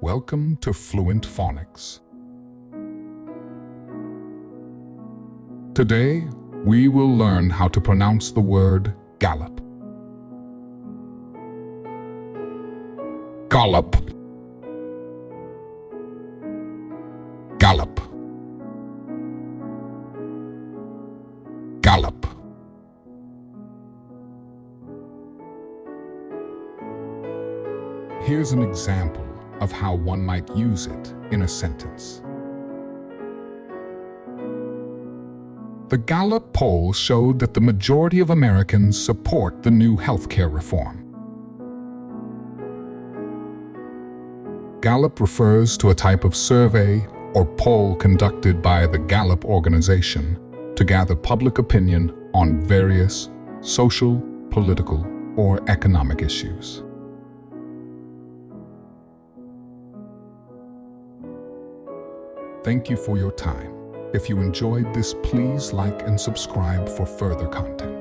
Welcome to Fluent Phonics. Today, we will learn how to pronounce the word Gallup. Gallup. Gallup. Gallup. Here's an example of how one might use it in a sentence. The Gallup poll showed that the majority of Americans support the new healthcare reform. Gallup refers to a type of survey or poll conducted by the Gallup organization to gather public opinion on various social, political, or economic issues. Thank you for your time. If you enjoyed this, please like and subscribe for further content.